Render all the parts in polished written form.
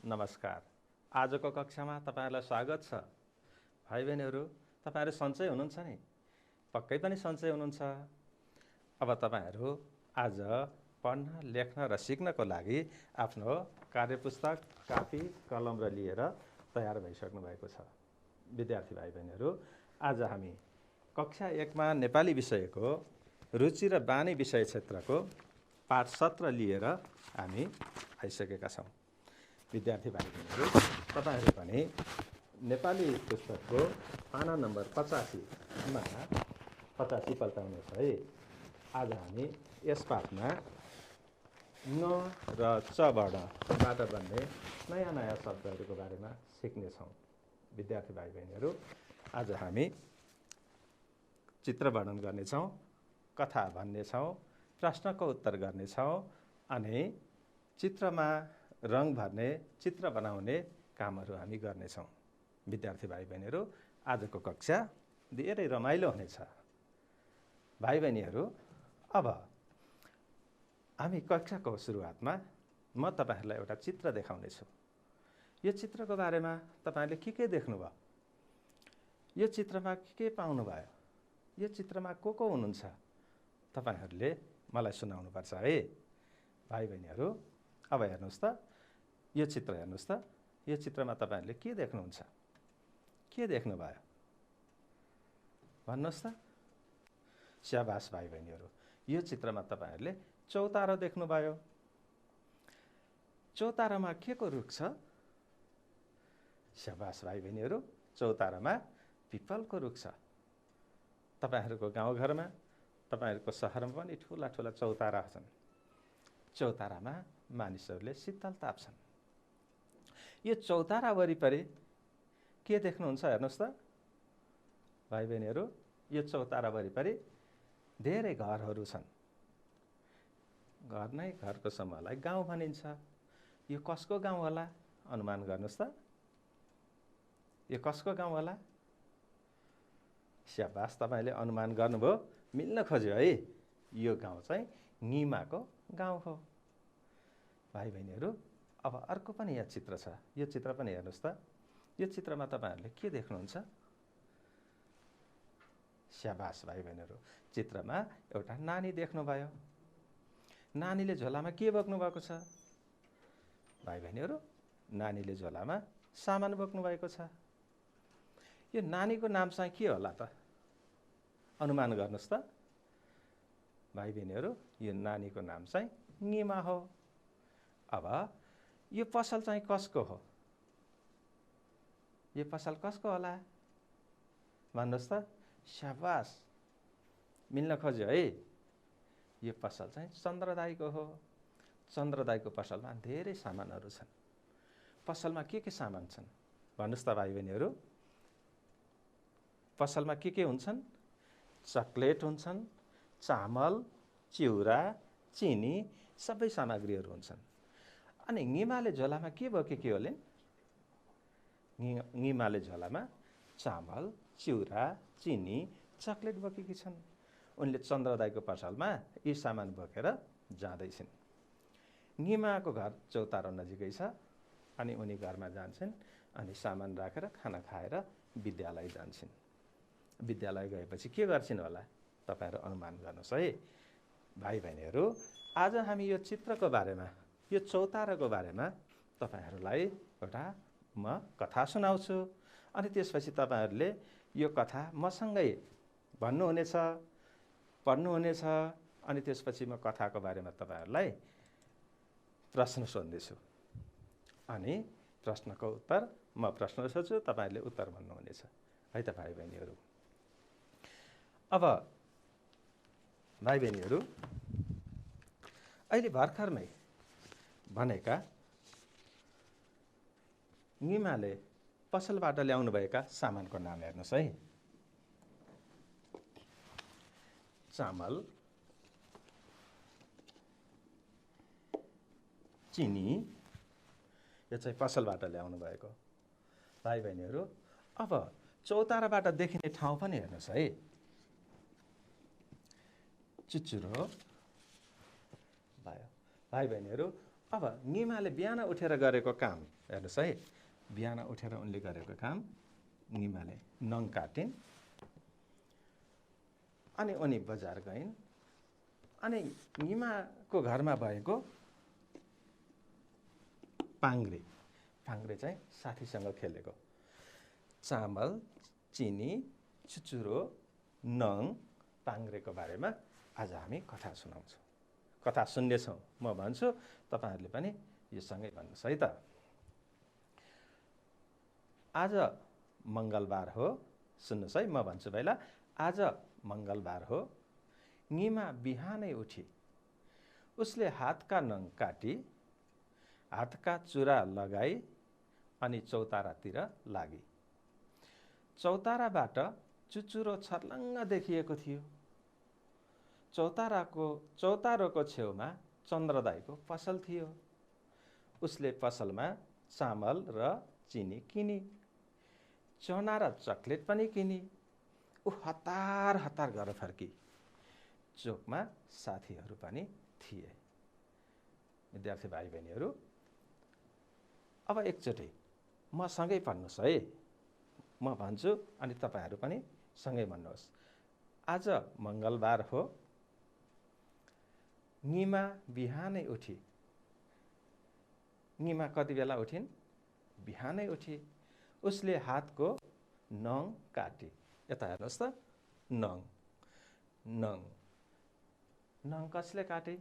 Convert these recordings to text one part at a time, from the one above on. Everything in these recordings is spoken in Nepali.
नमस्कार। आजको कक्षामा तपाईहरुलाई स्वागत छ। भाइ बहिनीहरु, तपाईहरु सन्चै हुनुहुन्छ नि? पक्कै पनि सन्चै हुनुहुन्छ। अब तपाईहरु आज पढ्न, लेख्न र सिक्नको लागि आफ्नो कार्यपुस्तक, कापी, कलम र लिएर तयार भइसक्नु भएको छ। विद्यार्थी भाइ बहिनीहरु, आज हामी कक्षा 1 मा नेपाली विषयको रुचि र बानी विषय क्षेत्रको पाठ 17 लिएर हामी आइसकेका छौं। विद्यार्थी भाइ बहिनीहरु, तपाईहरु पनि नेपाली पुस्तकको पाना नम्बर 85 मा 85 पल्टाउनुहोस् है। आज हामी यस पाठमा न र च वर्णबाट बन्ने नयाँ शब्दहरूको बारेमा सिक्ने छौं। विद्यार्थी भाइ बहिनीहरु, आज हामी चित्र वर्णन गर्ने छौं, कथा भन्ने छौं, प्रश्नको उत्तर गर्ने छौं अनि चित्रमा रंग भर्ने, चित्र बनाउने कामहरू हामी गर्ने छौं। विद्यार्थी भाइ बहिनीहरु, आजको कक्षा धेरै रमाइलो हुनेछ। भाइ बहिनीहरु, अब हामी कक्षाको सुरुवातमा म तपाईहरुलाई एउटा चित्र देखाउने छु। यो चित्रको बारेमा तपाईहरुले के देख्नुभयो? यो चित्रमा के पाउनु भयो? यो चित्रमा को हुनुहुन्छ? तपाईहरुले मलाई सुनाउनु पर्छ है। भाइ बहिनीहरु, अब हेर्नुस् त, यो चित्र हेर्नुस् त। यो चित्रमा तपाईहरुले के देख्नुहुन्छ? के देख्नु भयो? भन्नुस् त। स्याबास भाइ बहिनीहरु, यो चित्रमा तपाईहरुले चौतारो देख्नुभयो। चौतारामा के को रुख छ? स्याबास भाइ बहिनीहरु, चौतारामा पिपलको रुख छ। तपाईहरुको गाउँघरमा, तपाईहरुको शहरमा पनि ठूला चौतारा छन्। चौतारामा मानिसहरूले शीतल ताप्छन्। यो चौतारा वरिपरि के देख्नुहुन्छ हेर्नुस् त? भाइ बहिनीहरु, यो चौतारा वरिपरि धेरै घरहरू छन्। घर नै घरको समूहलाई गाउँ भनिन्छ। यो कसको गाउँ होला? अनुमान गर्नुस् त। यो कसको गाउँ होला? स्याबास, तपाईले अनुमान गर्नुभयो, मिल्न खोज्यो है। यो गाउँ चाहिँ ङिमाको गाउँ हो। भाइ बहिनीहरु, अब अर्को पनि यहाँ चित्र छ। यो चित्र पनि हेर्नुस् त। यो चित्रमा तपाईहरुले के देख्नुहुन्छ? स्याबास भाइ बहिनीहरु, चित्रमा एउटा नानी देख्नुभयो। नानीले झोलामा के बोक्नु भएको छ? भाइ बहिनीहरु, नानीले झोलामा सामान बोक्नु भएको छ। यो नानीको नाम चाहिँ के होला त? अनुमान गर्नुस् त। भाइ बहिनीहरु, यो नानीको नाम चाहिँ ङिमा हो। अब यो पसल चाहिँ कसको हो? यो पसल कसको होला? भन्नुस् त। स्याबास, मिल्न खोज्यो है। यो पसल चाहिँ चन्द्रदाइको हो। चन्द्रदाइको पसलमा धेरै सामानहरू छन्। पसलमा के सामान छन्? भन्नुस् त भाइ बहिनीहरु। पसलमा के हुन्छन्? चकलेट हुन्छन्, चामल, चिउरा, चिनी, सबै सामग्रीहरू हुन्छन्। अनि ङिमाले झोलामा के बोकेकी होलिन्? ङिमाले झोलामा चामल, चिउरा, चिनी, चकलेट बोकेकी छन्। उनले चन्द्रदाइको पसलमा यी सामान बोकेर जाँदैछिन्। ङिमाको घर चौतारो नजिकै छ अनि उनी घरमा जान्छन् अनि सामान राखेर खाना खाएर विद्यालय जान्छन्। विद्यालय गएपछि के गर्छिन् होला? तपाईहरु अनुमान गर्नुस् है। भाइ बहिनीहरु, आज हामी यो चित्रको बारेमा, यो चौताराको बारेमा तपाईहरुलाई एउटा म कथा सुनाउँछु अनि त्यसपछि तपाईहरुले यो कथा मसँगै भन्नुहुनेछ, पढ्नुहुनेछ अनि त्यसपछि म कथाको बारेमा तपाईहरुलाई प्रश्न सोध्नेछु। अनि प्रश्नको उत्तर, म प्रश्न सोध्छु, तपाईहरुले उत्तर भन्नुहुनेछ है त भाइ बहिनीहरु। अब भाइ बहिनीहरु, अहिले भर्खरमै भनेका ङिमाले पसलबाट ल्याउनु भएका सामानको नाम हेर्नुस् है। चामल, चिनी, यो चाहिँ पसलबाट ल्याउनु भएको। भाइ बहिनीहरु, अब चौताराबाट देखिने ठाउँ पनि हेर्नुस् है। चुचुरो भयो। भाइ बहिनीहरु, अब ङिमाले बिहान उठेर गरेको काम हेर्नुहोस् है, बिहान उठेर उनले गरेको काम, निमाले नङ काटिन्, अनि उनी बजार गइन्, अनि निमाको घरमा भएको पाङ्ग्रे चाहिँ साथीसँग खेलेको। चामल, चिनी, चुचुरो, नङ, पाङ्ग्रेको बारेमा आज हामी कथा सुनाउँछौँ, कथा सुन्नेछौँ। म भन्छु, तपाईँहरूले पनि यो सँगै भन्नुहोस् है त। आज मङ्गलबार हो, सुन्नुहोस् है, म भन्छु पहिला। आज मङ्गलबार हो। निमा बिहानै उठी उसले हातका नङ काटी, हातका चुरा लगाई अनि चौतारातिर लागि। चौताराबाट चुचुरो छर्लङ्ग देखिएको थियो। चौतारोको छेउमा चन्द्रदाइको पसल थियो। उसले पसलमा चामल र चिनी किनी, चना र चकलेट पनि किनी। ऊ हतार हतार घर फर्की। चोकमा साथीहरू पनि थिए। विद्यार्थी भाइ बहिनीहरू, अब एकचोटि म सँगै पढ्नुहोस् है। म भन्छु अनि तपाईँहरू पनि सँगै भन्नुहोस्। आज मङ्गलबार हो। निमा बिहानै उठी। निमा कति बेला उठिन्? बिहानै उठी। उसले हातको नङ काटी। यता हेर्नुहोस् त, नङ नङ नङ कसले काटे?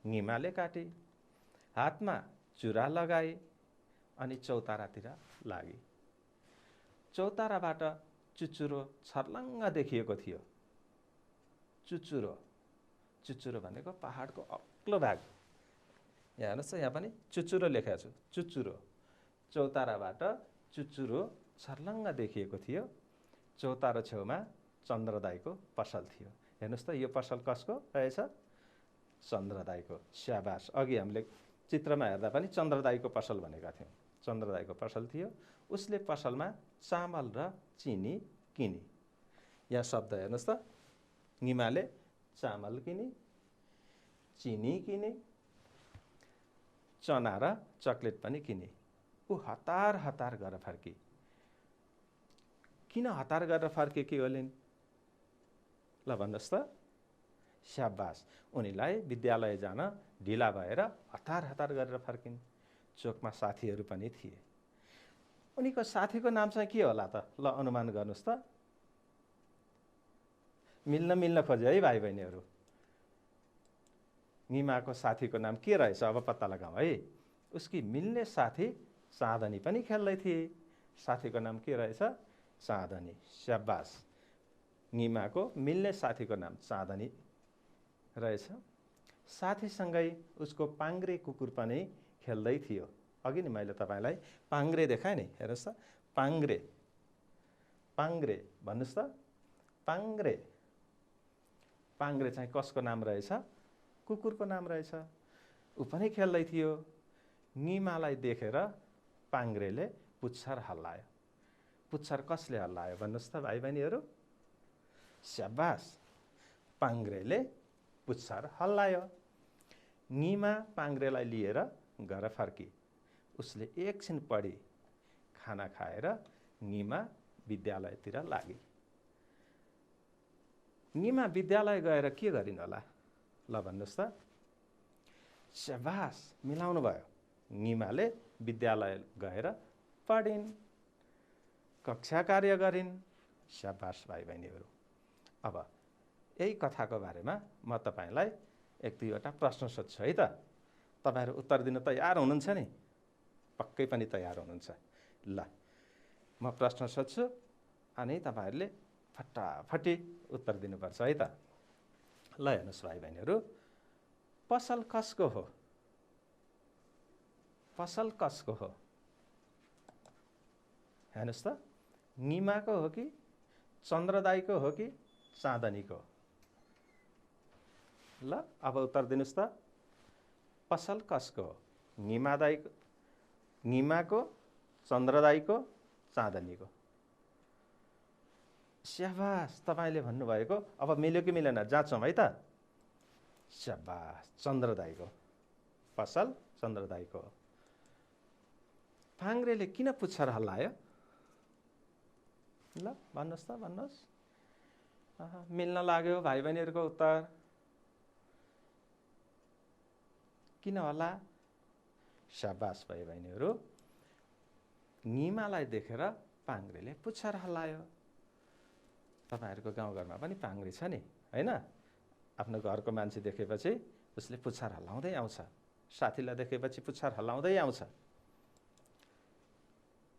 निमाले काटे। हातमा चुरा लगाए अनि चौतारातिर लागि। चौताराबाट चुचुरो छर्लङ्ग देखिएको थियो। चुचुरो भनेको पहाडको अग्लो भाग। यहाँ हेर्नुहोस्, यहाँ पनि चुचुरो लेखेको छु, चुचुरो। चौताराबाट चुचुरो छर्लङ्ग देखिएको थियो। चौतारो छेउमा चन्द्रदाइको पसल थियो। हेर्नुहोस् त, यो पसल कसको रहेछ? चन्द्रदाइको। स्याबास, अघि हामीले चित्रमा हेर्दा पनि चन्द्रदाइको पसल भनेका थियौँ। चन्द्रदाइको पसल थियो। उसले पसलमा चामल र चिनी किनी। यहाँ शब्द हेर्नुहोस् त, निमाले चामल किनी, चिनी किनी, चना र चकलेट पनि किनी। ऊ हतार हतार गरेर फर्की। किन हतार गरेर फर्केकी होलिन्? ल भन्नुहोस् त। स्याबास, उनीलाई विद्यालय जान ढिला भएर हतार हतार गरेर फर्किन्। चोकमा साथीहरू पनि थिए। उनीको साथीको नाम चाहिँ के होला त? ल अनुमान गर्नुहोस् त। मिल्न खोज्यो है भाइ बहिनीहरू। निमाको साथीको नाम के रहेछ? अब पत्ता लगाऊ है। उसकी मिल्ने साथी चाँदनी पनि खेल्दै थिए। साथीको नाम के रहेछ? चाँदनी। स्याबास, निमाको मिल्ने साथीको नाम चाँदनी रहेछ। साथीसँगै उसको पाङ्ग्रे कुकुर पनि खेल्दै थियो। अघि नि मैले तपाईँलाई पाङ्ग्रे देखाएँ नि, हेर्नुहोस् त। पाङ्ग्रे भन्नुहोस् त। पाङ्ग्रे चाहिँ कसको नाम रहेछ? कुकुरको नाम रहेछ। ऊ पनि खेल्दै थियो। निमालाई देखेर पाङ्ग्रेले पुच्छर हल्लायो। पुच्छर कसले हल्लायो भन्नुहोस् त भाइ बहिनीहरू? स्याबास, पाङ्ग्रेले पुच्छर हल्लायो। निमा पाङ्ग्रेलाई लिएर घर फर्की। उसले एकछिन पढी, खाना खाएर निमा विद्यालयतिर लागि। निमा विद्यालय गएर के गरिन् होला? ल भन्नुहोस् त। स्याबास, मिलाउनु भयो। निमाले विद्यालय गएर पढिन्, कक्षा कार्य गरिन्। स्याबास भाइ बहिनीहरू। अब यही कथाको बारेमा म तपाईँलाई एक दुईवटा प्रश्न सोध्छु है त। तपाईँहरू उत्तर दिन तयार हुनुहुन्छ नि? पक्कै पनि तयार हुनुहुन्छ। ल, म प्रश्न सोध्छु अनि तपाईँहरूले फटाफटी उत्तर दिनुपर्छ है त। ल हेर्नुहोस् भाइ बहिनीहरू, पसल कसको हो? पसल कसको हो? हेर्नुहोस् त, निमाको हो कि चन्द्रदाइको हो कि चाँदनीको? ल अब उत्तर दिनुहोस् त। पसल कसको हो? निमाको, चन्द्रदाइको, चाँदनीको? स्याबास, तपाईँले भन्नुभएको अब मिल्यो कि मिलेन जाँचौँ है त। स्याबास, चन्द्रदाइको। पसल चन्द्रदाइको हो। पाङ्ग्रेले किन पुच्छर हल्लायो? ल भन्नुहोस् त, भन्नुहोस्। मिल्न लाग्यो भाइ बहिनीहरूको उत्तर। किन होला? शाबास भाइ बहिनीहरू, निमालाई देखेर पाङ्ग्रेले पुच्छर हल्लायो। तपाईँहरूको गाउँघरमा पनि पाङ्ग्रे छ नि, होइन? आफ्नो घरको मान्छे देखेपछि उसले पुच्छर हल्लाउँदै आउँछ, साथीलाई देखेपछि पुच्छर हल्लाउँदै आउँछ।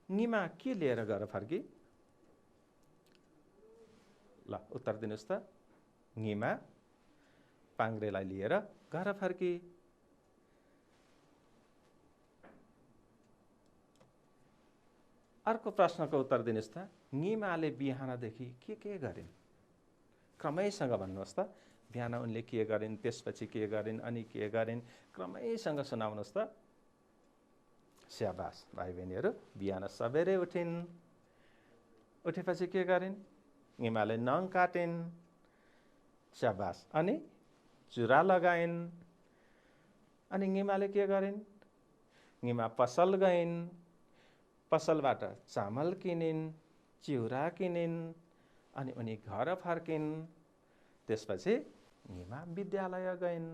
निमा के लिएर घर फर्की? ल उत्तर दिनुहोस् त। निमा पाङ्ग्रेलाई लिएर घर फर्की। अर्को प्रश्नको उत्तर दिनुहोस् त। निमाले बिहानदेखि के गरिन्? क्रमैसँग भन्नुहोस् त। बिहान उनले के गरिन्, त्यसपछि के गरिन्, अनि के गरिन्, क्रमैसँग सुनाउनुहोस् त। स्याबास भाइ बहिनीहरू, बिहान सबेरै उठिन्। उठेपछि के गरिन्? निमाले नङ काटिन्। स्याबास। अनि चुरा लगाइन्। अनि निमाले के गरिन्? निमा पसल गइन्। पसलबाट चामल किनिन्, चिउरा किनिन्, अनि उनी घर फर्किन्। त्यसपछि निमा विद्यालय गइन्।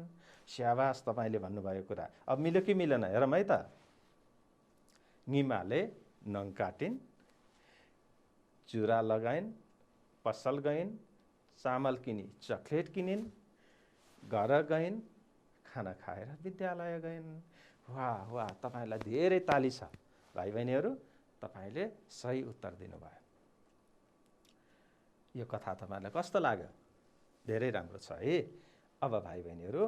स्याबास, तपाईँले भन्नुभयो कुरा अब मिल्यो कि मिलेन हेरौँ है त। निमाले नङ काटिन्, चुरा लगाइन्, पसल गइन्, चामल किनी चकलेट किनिन्, घर गइन्, खाना खाएर विद्यालय गइन्। वाह वाह, तपाईँलाई धेरै ताली छ भाइ बहिनीहरू, तपाईँले सही उत्तर दिनुभयो। यो कथा तपाईँलाई कस्तो लाग्यो? धेरै राम्रो छ है। अब भाइ बहिनीहरू,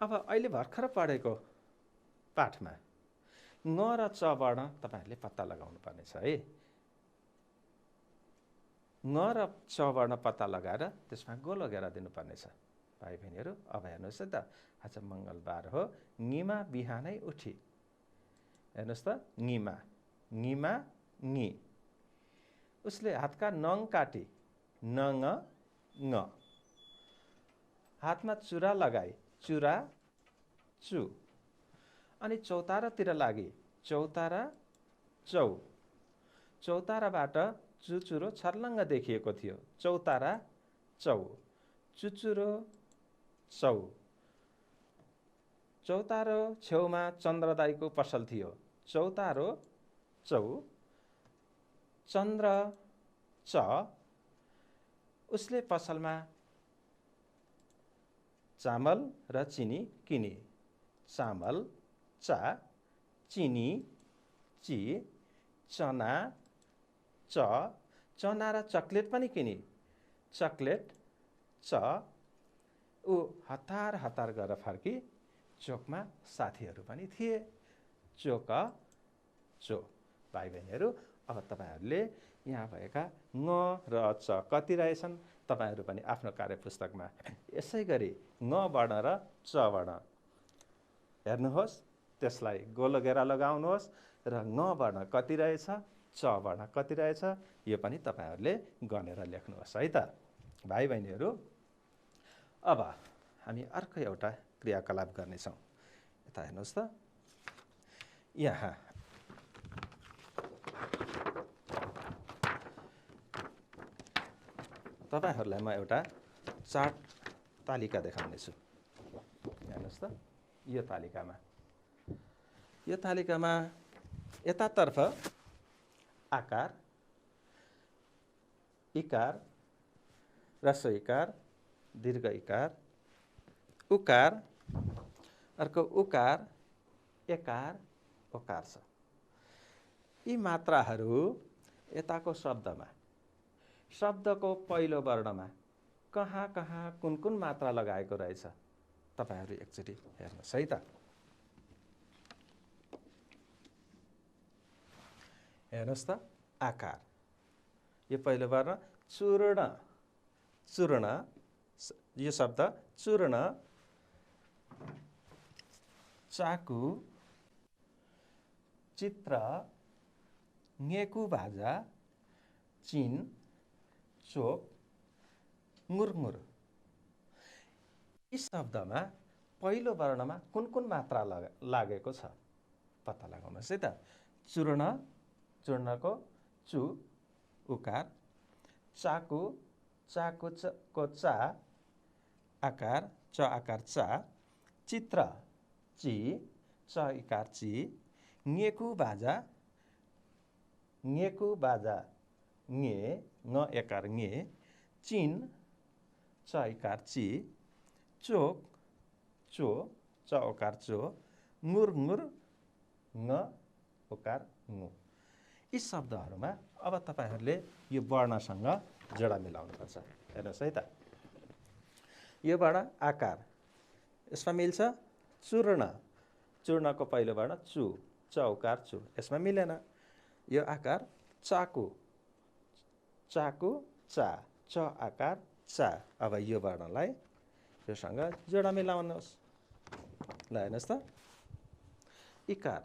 अब अहिले भर्खर पढेको पाठमा ङ र च वर्ण तपाईँहरूले पत्ता लगाउनु पर्नेछ है। ङ र च वर्ण पत्ता लगाएर त्यसमा गोलो घेरा दिनुपर्नेछ भाइ बहिनीहरू। अब हेर्नुहोस् है त, आज मङ्गलबार हो। निमा बिहानै उठी। हेर्नुहोस् त, निमा, निमा नि। उसले हातका नङ काटी, नङ ङ। हातमा चुरा लगाई, चुरा चु। अनि चौतारातिर लागि, चौतारा चौ। चौताराबाट चुचुरो छर्लङ्ग देखिएको थियो, चौतारा चौ। चुचुरो चौ। चौतारो छेउमा चन्द्रदाईको पसल थियो, चौतारो चौ। चन्द्र च। उसले पसलमा चामल र चिनी किने, चामल चा, चिनी ची। चना च। चना र चकलेट पनि किने, चकलेट च। ऊ हतार हतार गरेर फर्की। चोकमा साथीहरू पनि थिए, चोक चो। भाइ बहिनीहरू, अब तपाईँहरूले यहाँ भएका ङ र च कति रहेछन् तपाईँहरू पनि आफ्नो कार्यपुस्तकमा यसै गरी ङ वर्ण र च वर्ण हेर्नुहोस्, त्यसलाई गोलो घेरा लगाउनुहोस् र ङ वर्ण कति रहेछ, च वर्ण कति रहेछ, यो पनि तपाईँहरूले गनेर लेख्नुहोस् है त। भाइ बहिनीहरू, अब हामी अर्को एउटा क्रियाकलाप गर्नेछौँ। यता हेर्नुहोस् त, यहाँ तपाईँहरूलाई म एउटा चार्ट तालिका देखाउनेछु। हेर्नुहोस् त, यो तालिकामा यतातर्फ आकार, इकार, ह्रस्व इकार, दीर्घ इकार, उकार, अर्को उकार, एकार, ओकार छ। यी मात्राहरू यताको शब्दमा, शब्दको पहिलो वर्णमा कहाँ कहाँ कुन कुन मात्रा लगाएको रहेछ तपाईँहरू एकचोटि हेर्नुहोस् है त। हेर्नुहोस् त, आकार, यो पहिलो वर्ण चूर्ण। चूर्ण, यो शब्द चूर्ण। चाकु, चित्र, ङेकु भाजा, चिन, चोक, मुरमुर। यी शब्दमा पहिलो वर्णमा कुन कुन मात्रा लागेको छ पत्ता लगाउनुहोस् है त। चूर्ण, चूर्णको चु उकार, चाकु, चाको चा आकार, च आकार चा, चित्र ची, च इकार ची, ङेकु बाजा, ङेकु बाजा ङे, ङ एकार ङे, चिन, च इकार ची, चोक, चो, च ओकार चो, ङुर ङुर, ङ ओकार ङु। यी शब्दहरूमा अब तपाईहरूले यो वर्णसँग जोडा मिलाउनुपर्छ। हेर्नुहोस् है त, यो वर्ण आकार, यसमा मिल्छ चूर्ण, चूर्णको पहिलो वर्ण चु, च उकार चु, यसमा मिलेन। यो आकार चाकु, चाकु चा, च आकार चा। अब यो वर्णलाई योसँग जोडा मिलाउनुहोस्। ल हेर्नुहोस् त, इकार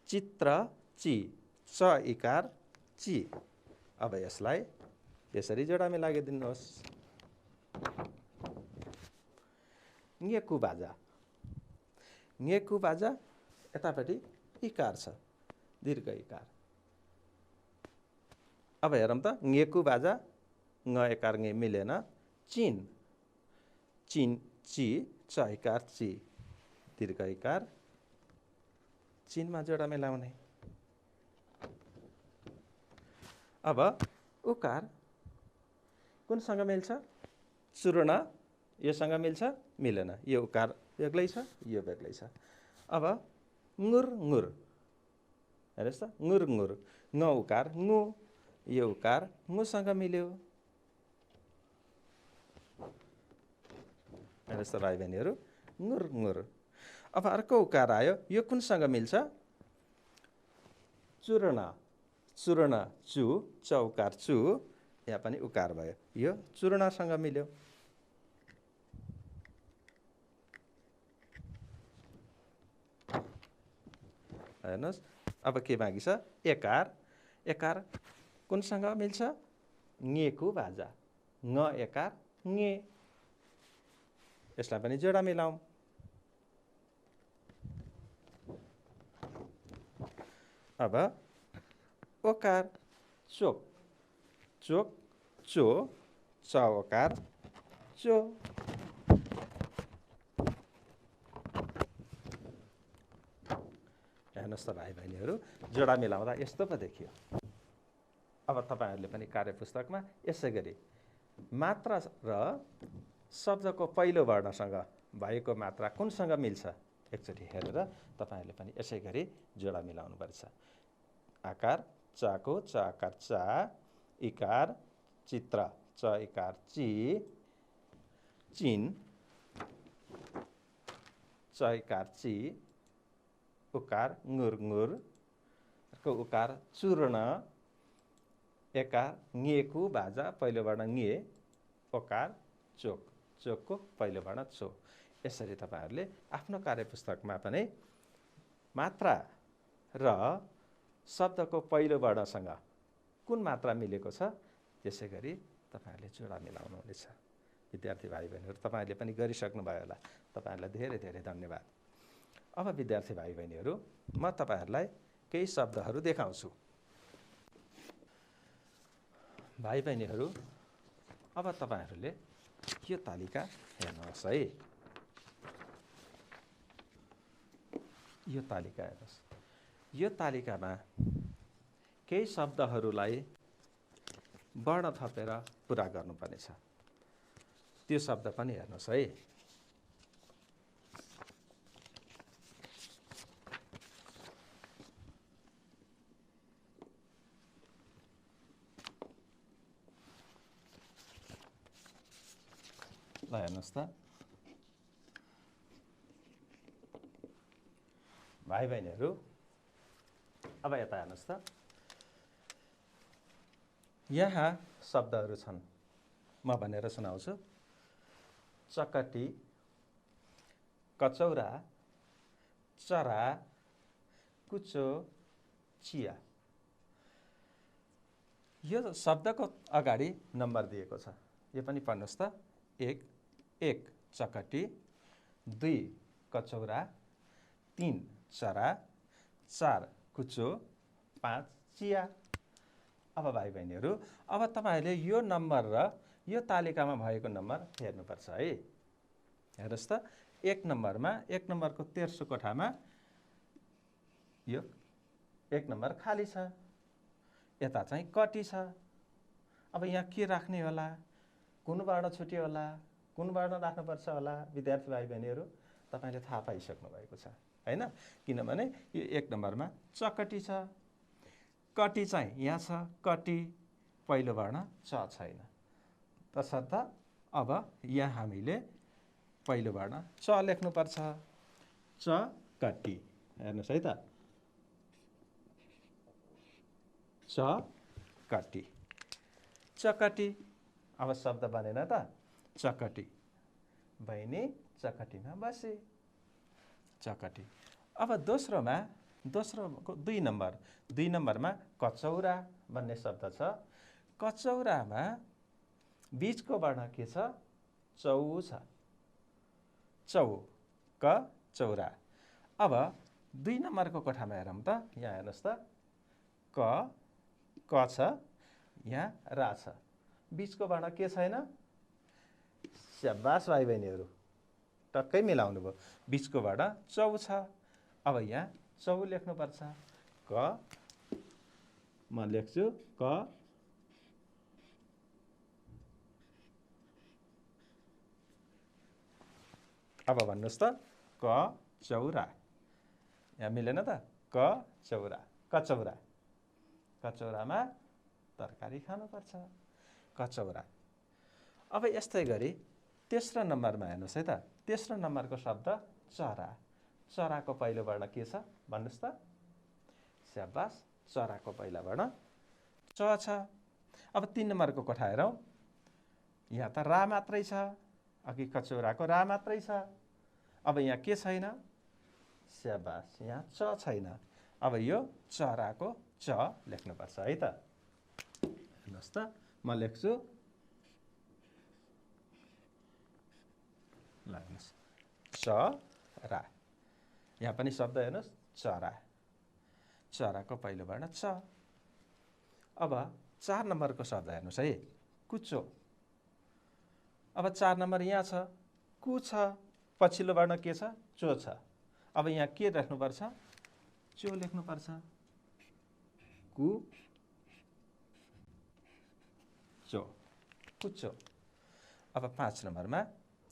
चित्र ची, च इकार ची। अब यसलाई यसरी जोडा मिलाइदिनुहोस्। ङेकु बाजा, ङेकु बाजा यतापट्टि इकार छ, दीर्घ इकार। अब हेरौँ त, ङेकु बाजा ङ एकार ङे मिलेन। चिन, चिन ची, च इकार ची, दीर्घ इकार, चिनमा जोडा मिलाउने। अब उकार कुनसँग मिल्छ? चूर्ण, योसँग मिल्छ? मिलेन। यो उकार बेग्लै छ, यो बेग्लै छ। अब ङुर ङुर, हेर्नुहोस् त, ङुर ङुर, ङ उकार ङु, यो उकार ङुसँग मिल्यो। हेर्नुहोस् त भाइ बहिनीहरू, ङुर ङुर। अब अर्को उकार आयो, यो कुनसँग मिल्छ? चूर्ण, चूर्ण चु, च उकार चु, यहाँ पनि उकार भयो, यो चूर्णसँग मिल्यो। हेर्नुहोस्, अब के बाँकी छ? एकार, एकार कुनसँग मिल्छ? ङेकु बाजा, ङ एकार ङे, यसलाई पनि जोडा मिलाउँ। अब ओकार चोक, चोक चो, च ओकार चो। हेर्नुहोस् त भाइ बहिनीहरू, जोडा मिलाउँदा यस्तो पो देखियो। अब तपाईँहरूले पनि कार्यपुस्तकमा यसै गरी मात्रा र शब्दको पहिलो वर्णसँग भएको मात्रा कुनसँग मिल्छ एकचोटि हेरेर तपाईँहरूले पनि यसै गरी जोडा मिलाउनुपर्छ। आकार चाको, च आकार चा, इकार चित्र, च इकार ची, चिन, च इकार ची, उकार ङुर ङुर, उकार चूर्ण, एकार ङेकु बाजा, पहिलो वर्ण ङे, ओकार चोक, चोकको पहिलो वर्ण चो। यसरी तपाईँहरूले आफ्नो कार्यपुस्तकमा पनि मात्रा र शब्दको पहिलो वर्णसँग कुन मात्रा मिलेको छ त्यसै गरी तपाईँहरूले जोडा मिलाउनुहुनेछ। विद्यार्थी भाइ बहिनीहरू, तपाईँहरूले पनि गरिसक्नुभयो होला। तपाईँहरूलाई धेरै धेरै धन्यवाद। अब विद्यार्थी भाइ बहिनीहरू, म तपाईँहरूलाई केही शब्दहरू देखाउँछु। भाइ बहिनीहरू, अब तपाईँहरूले यो तालिका हेर्नुहोस् है। यो तालिका हेर्नुहोस्। यो तालिकामा केही शब्दहरूलाई वर्ण थपेर पुरा गर्नुपर्नेछ। त्यो शब्द पनि हेर्नुहोस् है। ल हेर्नुहोस् त भाइ बहिनीहरू, अब यता हेर्नुहोस् त, यहाँ शब्दहरू छन्, म भनेर सुनाउँछु। चकटी, कचौरा, चरा, कुचो, चिया। यो शब्दको अगाडि नम्बर दिएको छ, यो पनि पढ्नुहोस् त। एक, एक चकटी, 2 कचौरा, 3 चरा, 4 कुचो, 5 चिया। अब भाइ बहिनीहरू, अब तपाईहरूले यो नम्बर र यो तालिकामा भएको नम्बर हेर्नुपर्छ है। हेर्नुहोस् त, 1 नम्बरको तेर्सो कोठामा यो 1 नम्बर खाली छ, यता चाहिँ कटी छ। अब यहाँ के राख्ने होला, कुन वर्ण छुट्यो होला, कुन वर्ण राख्नुपर्छ होला? विद्यार्थी भाइ बहिनीहरू, तपाईँले थाहा पाइसक्नु भएको छ हैन? किनभने यो 1 नम्बरमा चकटी छ, कटी चाहिँ यहाँ छ, कटी पहिलो वर्ण च छैन। तसर्थ अब यहाँ हामीले पहिलो वर्ण च लेख्नुपर्छ, च कटी। हेर्नुहोस् है त, च कटी, चकटी। अब शब्द बनेन त, चकटी। बहिनी चकटीमा बसे, चकटी। अब दोस्रोमा, दोस्रोको 2 नम्बरमा कचौरा भन्ने शब्द छ। कचौरामा बीचको वर्ण के छ? चौ छ, चौ, कचौरा। अब 2 नम्बरको कोठामा हेरौँ त, यहाँ हेर्नुहोस् त, क छ, यहाँ रा छ, बीचको वर्ण के छैन? स्याबास भाइ बहिनीहरू, टक्कै मिलाउनु भयो। बीचको वर्ण चौ छ। अब यहाँ चौ लेख्नुपर्छ, क, म लेख्छु क, अब भन्नुहोस् त, कचौरा। यहाँ मिलेन त, कचौरा, कचौरा। कचौरामा तरकारी खानुपर्छ, कचौरा। अब यस्तै गरी तेस्रो नम्बरमा हेर्नुहोस् है त, तेस्रो नम्बरको शब्द चरा। चराको पहिलो वर्ण के छ भन्नुहोस् त? स्याबास, चराको पहिलो वर्ण च छ। अब 3 नम्बरको कोठा हेरौँ, यहाँ त रा मात्रै छ, अघि कचौराको रा मात्रै छ। अब यहाँ के छैन? स्याबास, यहाँ च छैन। अब यो चराको च लेख्नुपर्छ है त। हेर्नुहोस् त, म लेख्छु, लाग्नुहोस्, चरा। यहाँ पनि शब्द हेर्नुहोस्, चरा। चराको पहिलो वर्ण च। अब 4 नम्बरको शब्द हेर्नुहोस् है, कुचो। अब 4 नम्बर यहाँ छ, कु छ, पछिल्लो वर्ण के छ? चो छ। अब यहाँ के लेख्नुपर्छ? चो लेख्नुपर्छ, कु चो, कुचो। अब 5 नम्बरमा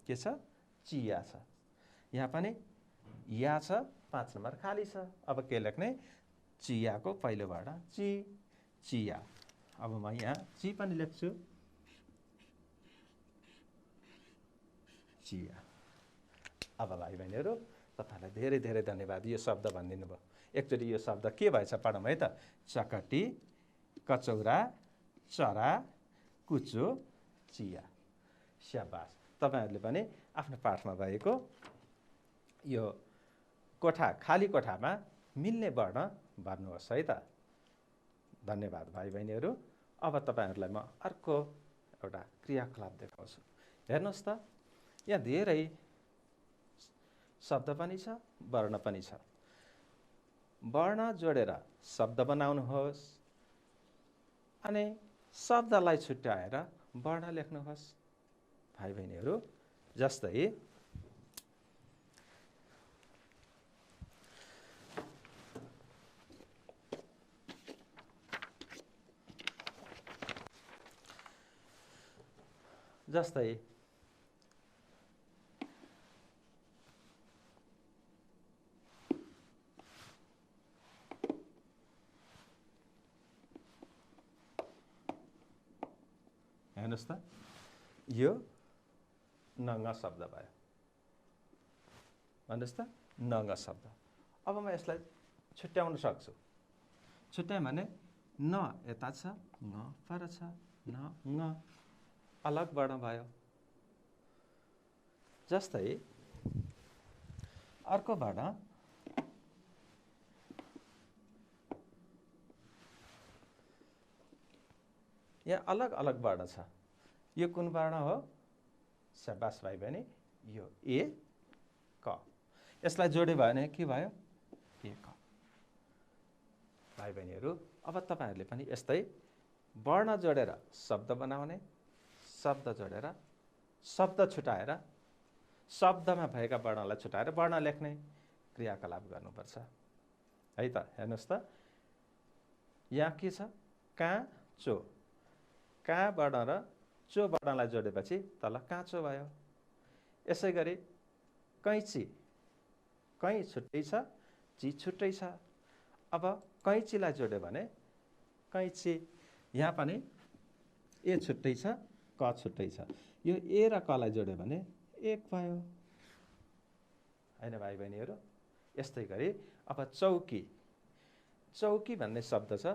के छ? चिया छ। यहाँ पनि या छ, 5 नम्बर खाली छ। अब के लेख्ने? चियाको पहिलो वर्ण ची, चिया। अब म यहाँ ची पनि लेख्छु, चिया। अब भाइ बहिनीहरू, तपाईँलाई धेरै धेरै धन्यवाद, यो शब्द भनिदिनु भयो। एकचोटि यो शब्द के भएछ पढौँ है त। चकटी, कचौरा, चरा, कुचो, चिया। स्याबास, तपाईँहरूले पनि आफ्नो पाठमा भएको यो कोठा, खाली कोठामा मिल्ने वर्ण भर्नुहोस् है त। धन्यवाद भाइ बहिनीहरू। अब तपाईँहरूलाई म अर्को एउटा क्रियाकलाप देखाउँछु। हेर्नुहोस् त, यहाँ धेरै शब्द पनि छ, वर्ण पनि छ। वर्ण जोडेर शब्द बनाउनुहोस्, अनि शब्दलाई छुट्याएर वर्ण लेख्नुहोस् भाइ बहिनीहरू। जस्तै जस्तै हेर्नुहोस् त, यो नङ शब्द भयो। भन्नुहोस् त, नङ शब्द। अब म यसलाई छुट्याउन सक्छु। छुट्याएँ भने न यता छ, न पर छ, न ङ, अलग वर्ण भयो। जस्तै अर्को वर्ण यहाँ अलग अलग वर्ण छ। यो कुन वर्ण हो? स्याबास भाइ बहिनी, यो ए यसलाई जोड्यो भने के भयो? एक। भाइ बहिनीहरू, अब तपाईहरुले पनि यस्तै वर्ण जोडेर शब्द बनाउने, शब्द जोडेर शब्द छुटाएर शब्दमा भएका वर्णलाई छुटाएर वर्ण लेख्ने क्रियाकलाप गर्नुपर्छ है त। हेर्नुस् त, यहाँ के छ? काँचो। का वर्ण र चो वर्णलाई जोडेपछि तल काँचो भयो। यसै गरी कैँची, कै छुट्टै छ, ची छुट्टै छ। अब कैँचीलाई जोड्यो भने कैँची, यहाँ पनि ए छुट्टै छ, क छुट्टै छ। यो ए र कलाई जोड्यो भने एक भयो हैन भाइ बहिनीहरू। यस्तै गरी अब चौकी, चौकी भन्ने शब्द छ।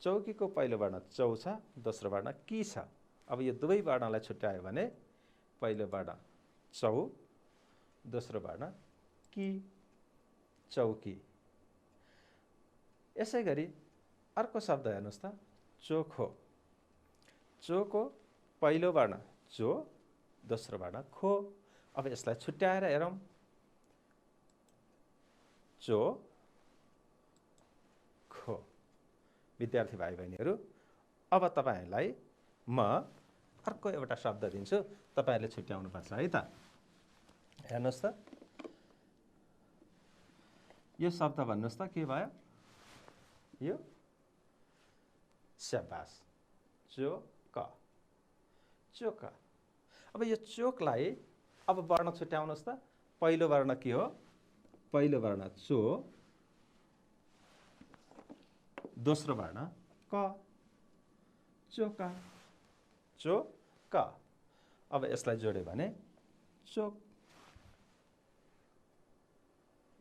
चौकीको पहिलो वर्ण चौ छ, दोस्रो वर्ण की छ। अब यो दुवै वर्णलाई छुट्यायो भने पहिलो वर्ण चौ, दोस्रो वर्ण की, चौकी। यसै गरी अर्को शब्द हेर्नुस् त, चोखो। चोको पहिलो वर्ण चो, दोस्रो वर्ण खो। अब यसलाई छुट्याएर हेरौँ, चो खो। विद्यार्थी भाइ बहिनीहरू, अब तपाईहरुलाई म अर्को एउटा शब्द दिन्छु, तपाईहरुले छुट्याउनु पर्छ है त। हेर्नुस् त, यो शब्द भन्नुस् त के भयो? यो स्याबास, चोक, चोक। अब यो चोकलाई अब वर्ण छुट्याउनुस् त। पहिलो वर्ण के हो? पहिलो वर्ण चो, दोस्रो वर्ण क, चोका, चोक। अब यसलाई जोड्यो भने चोक।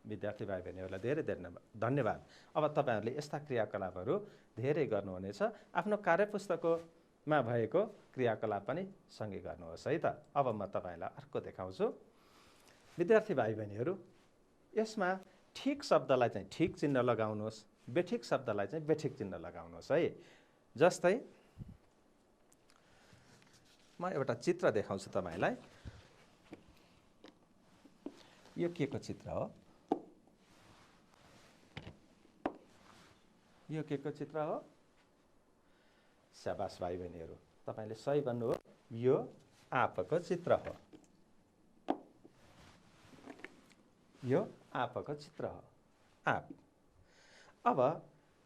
विद्यार्थी भाइ बहिनीहरूलाई धेरै धेरै धन्यवाद। अब तपाईहरुले यस्ता क्रियाकलापहरू धेरै गर्नुहुनेछ। आफ्नो कार्यपुस्तकमा भएको क्रियाकलाप पनि सँगै गर्नुहोस् है त। अब म तपाईहरुलाई अर्को देखाउँछु। विद्यार्थी भाइ बहिनीहरू, यसमा ठिक शब्दलाई चाहिँ ठिक चिन्ह लगाउनुहोस्, बेठिक शब्दलाई चाहिँ बेठिक चिन्ह लगाउनुहोस् है। जस्तै म एउटा चित्र देखाउँछु तपाईलाई। यो के को चित्र हो? यो के को चित्र हो? शाबास भाइ बहिनीहरू, तपाईले सही भन्नुभयो। यो आँपको चित्र हो। यो आँपको चित्र हो, आँप। अब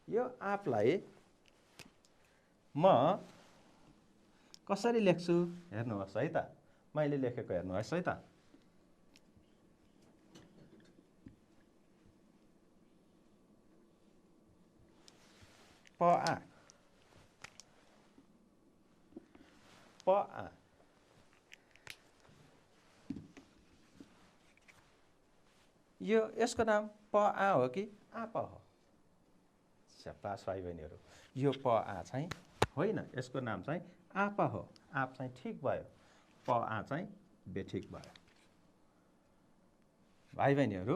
यो आँपलाई म कसरी लेख्छु हेर्नुहोस् है त। मैले लेखेको हेर्नुहोस् है त। प आ, प आ। यो यसको नाम प आ हो कि आँप हो? शाबास भाइ बहिनीहरू, यो प आ चाहिँ होइन, यसको नाम चाहिँ आँप हो। आँप चाहिँ ठिक भयो, प आ चाहिँ बेठिक भयो। भाइ बहिनीहरू,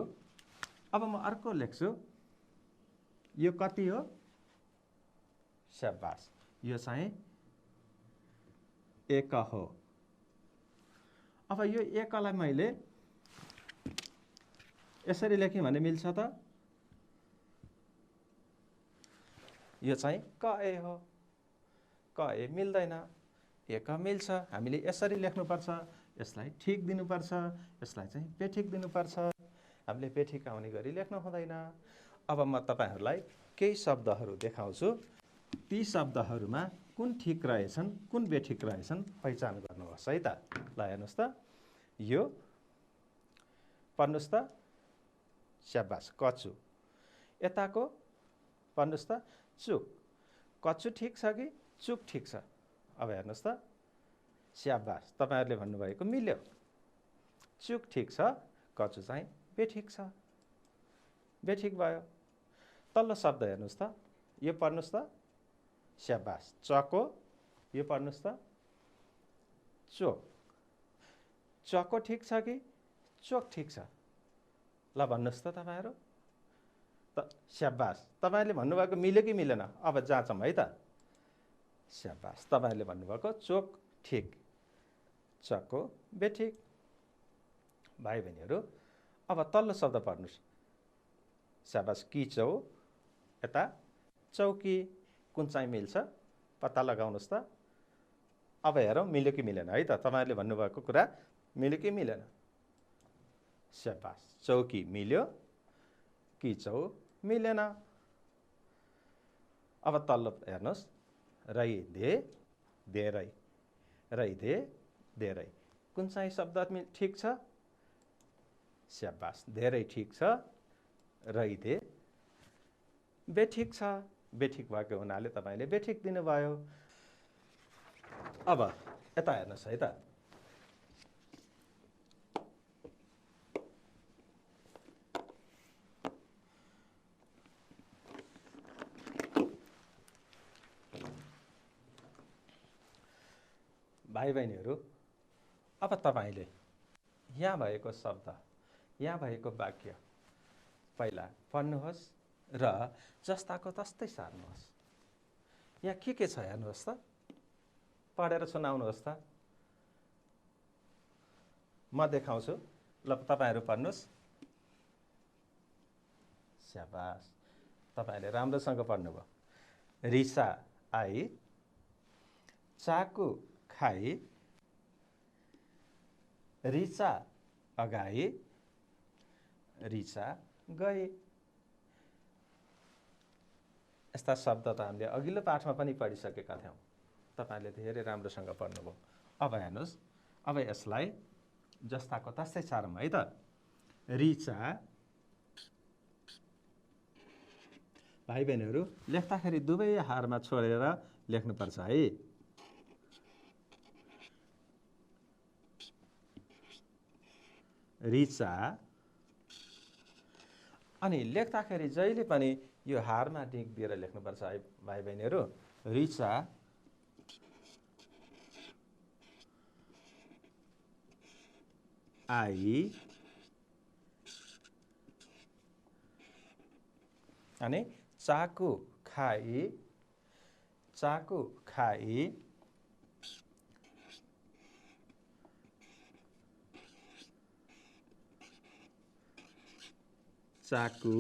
अब म अर्को लेख्छु। यो कति हो? शाबास, यो चाहिँ एक हो। अब यो एकलाई मैले यसरी लेखेँ भने मिल्छ त? यो चाहिँ क ए हो। क ए मिल्दैन, एक मिल्छ। हामीले यसरी लेख्नुपर्छ, यसलाई ठिक दिनुपर्छ, यसलाई चाहिँ बेठिक दिनुपर्छ। हामीले बेठिक आउने गरी लेख्नु हुँदैन। अब म तपाईहरुलाई केही शब्दहरू देखाउँछु। ती शब्दहरूमा कुन ठिक रहेछन्, कुन बेठिक रहेछन् पहिचान गर्नुहोस् है त। ल हेर्नुहोस् त, यो पढ्नुहोस् त। स्याबास, कचु। यताको पढ्नुहोस् त, चुक। कचु ठिक छ कि चुक ठिक छ? अब हेर्नुहोस् त। स्याबास, तपाईहरुले भन्नुभएको मिल्यो। चुक ठिक छ, कचु चाहिँ बेठिक छ। बेठिक भयो। तल्लो शब्द हेर्नुहोस् त। यो पढ्नुहोस् त। स्याबास, चको। यो पढ्नुहोस् त, चोक। चको ठिक छ कि चोक ठिक छ? ल भन्नुहोस् त तपाईहरु। स्याबास, तपाईहरुले भन्नुभएको मिल्यो कि मिलेन? अब जाँचौँ है त। स्याबास, तपाईहरुले भन्नुभएको चोक ठिक, चको बेठिक। भाइ बहिनीहरू, अब तल्लो शब्द पढ्नुस्। स्याबास, किचौ, यता चौकी, कुन चाहिँ मिल्छ पत्ता लगाउनुहोस् त। अब हेरौँ मिल्यो कि मिलेन है त। तपाईँहरूले भन्नुभएको कुरा मिल्यो कि मिलेन? स्याबास, चौकी मिल्यो, किचौ मिलेन। अब तल्लो हेर्नुहोस्, रैदे धेरै, रैदे धेरै, कुन चाहिँ शब्द ठिक छ? स्याबास, धेरै ठिक छ, रैदे बेठिक छ। बेठिक भएको हुनाले तपाईँले बेठिक दिनुभयो। अब यता हेर्नुहोस् है त। भाइ बहिनीहरू, अब तपाईँले यहाँ भएको शब्द, यहाँ भएको वाक्य पहिला पढ्नुहोस् र जस्ताको तस्तै सार्नुहोस्। यहाँ के छ हेर्नुहोस् त, पढेर सुनाउनुहोस् त। म देखाउँछु, ल तपाईँहरू पढ्नुहोस्। स्याबास, तपाईँले राम्रोसँग पढ्नुभयो। रिसा आई, चाकु खाई, रिचा अगाई, रिचा गई। यस्ता शब्द त हामीले अघिल्लो पाठमा पनि पढिसकेका थियौँ। तपाईँले धेरै राम्रोसँग पढ्नुभयो। अब हेर्नुहोस्, अब यसलाई जस्ताको तस्तै सारौँ है त। रिचा, भाइ बहिनीहरू लेख्दाखेरि दुवै हारमा छोडेर लेख्नुपर्छ है। रिचा, अनि लेख्दाखेरि जहिले पनि यो हारमा टिक दिएर लेख्नुपर्छ है भाइ बहिनीहरू। रिचा आई, अनि चाकु खाई, चाकु खाई, चाकु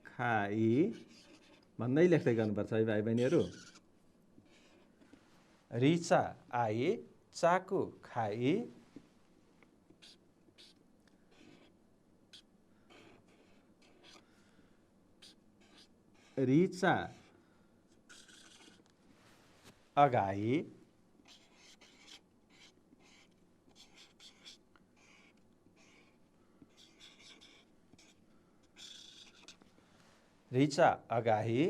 खाई भन्दै लेख्दै गर्नुपर्छ है भाइ बहिनीहरू। रिचा आई, चाकु खाई, रिचा अगाई, रिचा अगाही,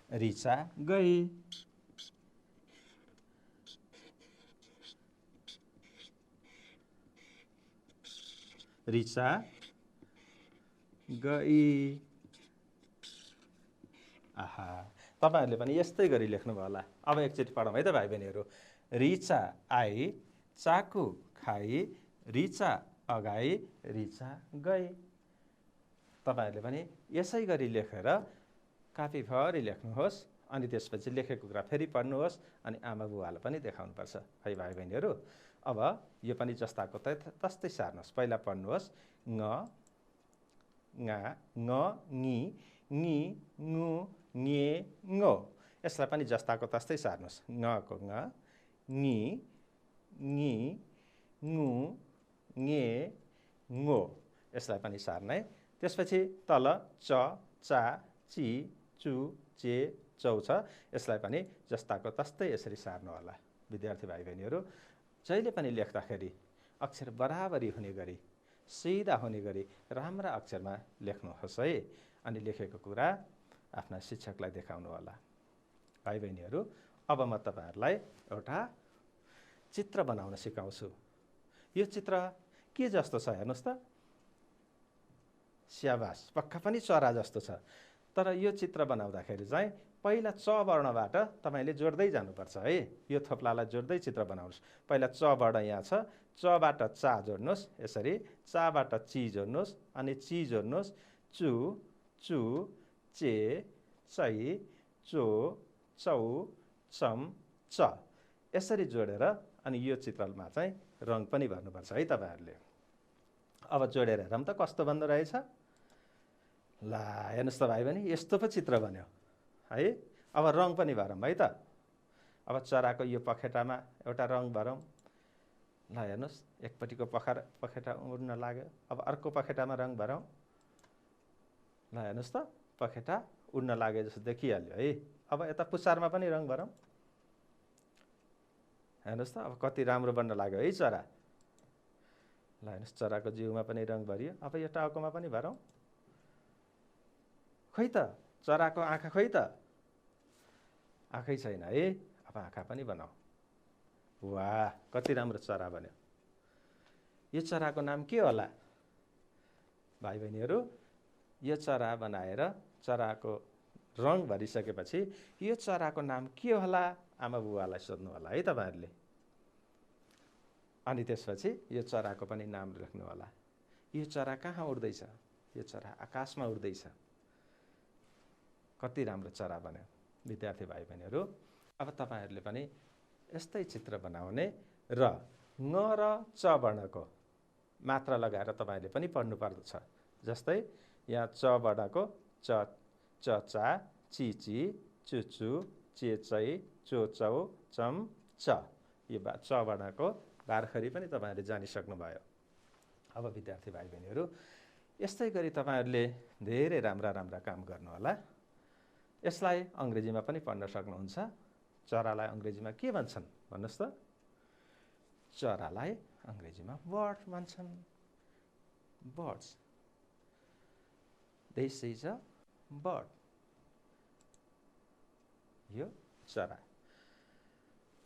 रिचा गई। रिचा गई। आहा, तपाईहरुले पनि यस्तै गरी लेख्नुभयो होला। अब एकचोटि पढौँ है त भाइ बहिनीहरू। रिचा आई, चाकु खाई, रिचा अगाई, रिचा गई। तपाईहरुले पनि यसै गरी लेखेर कापीभरि लेख्नुहोस्, अनि त्यसपछि लेखेको कुरा फेरि पढ्नुहोस्, अनि आमा बुवालाई पनि देखाउनुपर्छ है भाइ बहिनीहरू। अब यो पनि जस्ताको तस्तै सार्नुहोस्। पहिला पढ्नुहोस् ङ, ङा, ङ, ङी, ङी, ङु, ङे, ङो। यसलाई पनि जस्ताको तस्तै सार्नुहोस्। ङको ङ, ङी, ङी, ङु, ङे, ङो। यसलाई पनि सार्ने। त्यसपछि तल च, चा, ची, चु, चे, चौ छ। यसलाई पनि जस्ताको तस्तै यसरी सार्नु होला। विद्यार्थी भाइ बहिनीहरू, जहिले पनि लेख्दाखेरि अक्षर बराबरी हुने गरी, सिधा हुने गरी राम्रा अक्षरमा लेख्नुहोस् है। अनि लेखेको कुरा आफ्ना शिक्षकलाई देखाउनु होला। भाइ बहिनीहरू, अब म तपाईहरुलाई एउटा चित्र बनाउन सिकाउँछु। यो चित्र के जस्तो छ हेर्नुस् त। स्याबास, पक्का पनि चरा जस्तो छ। तर यो चित्र बनाउँदाखेरि चाहिँ पहिला च वर्णबाट तपाईले जोड्दै जानुपर्छ है। यो थोप्लालाई जोड्दै चित्र बनाउनुस्। पहिला च वर्ण यहाँ छ, चबाट चा जोड्नुस्, यसरी चाबाट ची जोड्नुस्, अनि ची जोड्नुस्, चु, चु, चे, चै, चो, चौ, चम, च। यसरी जोडेर अनि यो चित्रमा चाहिँ रङ पनि भर्नुपर्छ है तपाईँहरूले। अब जोडेर हेरौँ त कस्तो बन्दो रहेछ। ला हेर्नुहोस् त भाइ बहिनी, यस्तो पो चित्र बन्यो है। अब रङ पनि भरौँ है त। अब चराको यो पखेटामा एउटा रङ भरौँ। ल हेर्नुहोस्, एकपट्टिको पखेटा उड्न लाग्यो। अब अर्को पखेटामा रङ भरौँ। ल हेर्नुहोस् त, पखेटा उड्न लाग्यो जस्तो देखिहाल्यो है। अब यता पुच्छारमा पनि रङ भरौँ। हेर्नुहोस् त, अब कति राम्रो बन्न लाग्यो है चरा। ल हेर्नुहोस्, चराको जिउमा पनि रङ भरियो। अब यो टाउकोमा पनि भरौँ। खोइ त, चराको आँखा खोइ त, आँखै छैन है। अब आँखा पनि बनाऊ। वाह, कति राम्रो चरा बन्यो। यो चराको नाम के होला भाइ बहिनीहरू? यो चरा बनाएर चराको रङ भरिसकेपछि यो चराको नाम के होला आमा बुबालाई सोध्नु होला है तपाईँहरूले। अनि त्यसपछि यो चराको पनि नाम राख्नु होला। यो चरा कहाँ उड्दैछ? यो चरा आकाशमा उड्दैछ। कति राम्रो चरा बन्यो विद्यार्थी भाइ बहिनीहरू। अब तपाईँहरूले पनि यस्तै चित्र बनाउने र ङ र च वर्णको मात्रा लगाएर तपाईँहरूले पनि पढ्नुपर्दछ। जस्तै यहाँ च वर्णको च, चचा, चिची, चुचु, चेचै, चोचौ, चम, च, यो च वर्णको बारखरी पनि तपाईँहरूले जानिसक्नुभयो। अब विद्यार्थी भाइ बहिनीहरू, यस्तै गरी तपाईँहरूले धेरै राम्रा राम्रा काम गर्नुहोला। यसलाई अङ्ग्रेजीमा पनि पढ्न सक्नुहुन्छ। चरालाई अङ्ग्रेजीमा के भन्छन् भन्नुहोस् त? चरालाई अङ्ग्रेजीमा बर्ड भन्छन्। Birds. This is a bird. यो चरा।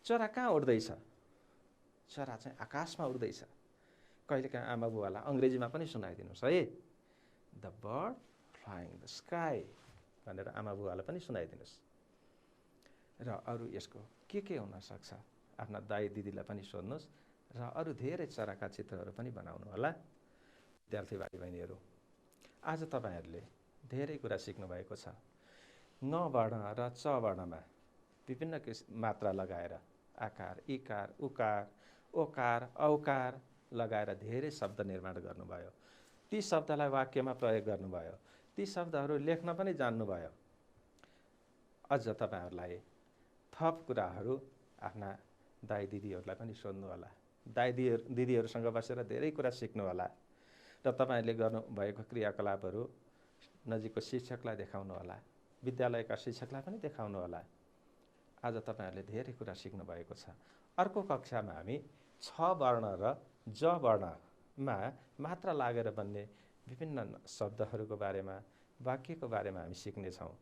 चरा कहाँ उड्दैछ? चरा चाहिँ आकाशमा उड्दैछ। कहिलेकाहीँ आमा बुबालाई अङ्ग्रेजीमा पनि सुनाइदिनुहोस् है। The bird flying the sky भनेर आमा बुबालाई पनि सुनाइदिनुहोस्। र अरू यसको के हुनसक्छ आफ्ना दाइ दिदीलाई पनि सोध्नुहोस्। र अरू धेरै चराका चित्रहरू पनि बनाउनु होला। विद्यार्थी भाइ बहिनीहरू, आज तपाईँहरूले धेरै कुरा सिक्नुभएको छ। ङ वर्ण र च वर्णमा विभिन्न मात्रा लगाएर आकार, इकार, उकार, ओकार, औकार लगाएर धेरै शब्द निर्माण गर्नुभयो। ती शब्दलाई वाक्यमा प्रयोग गर्नुभयो। ती शब्दहरू लेख्न पनि जान्नुभयो। अझ तपाईँहरूलाई थप कुराहरू आफ्ना दाइ दिदीहरूलाई पनि सोध्नु होला। दाइ दिदीहरूसँग बसेर धेरै कुरा सिक्नु होला। र तपाईँहरूले गर्नुभएको क्रियाकलापहरू नजिकको शिक्षकलाई देखाउनु होला। विद्यालयका शिक्षकलाई पनि देखाउनु होला। आज तपाईँहरूले धेरै कुरा सिक्नुभएको छ। अर्को कक्षामा हामी छ वर्ण र ज वर्णमा मात्रा लागेर बन्ने विभिन्न शब्दहरूको बारेमा, वाक्यको बारेमा हामी सिक्नेछौँ।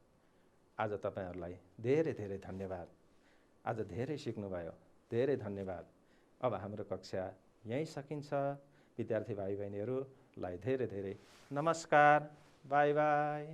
आज तपाईँहरूलाई धेरै धेरै धन्यवाद। आज धेरै सिक्नुभयो, धेरै धन्यवाद। अब हाम्रो कक्षा यहीँ सकिन्छ। विद्यार्थी भाइ बहिनीहरूलाई धेरै धेरै नमस्कार। By by.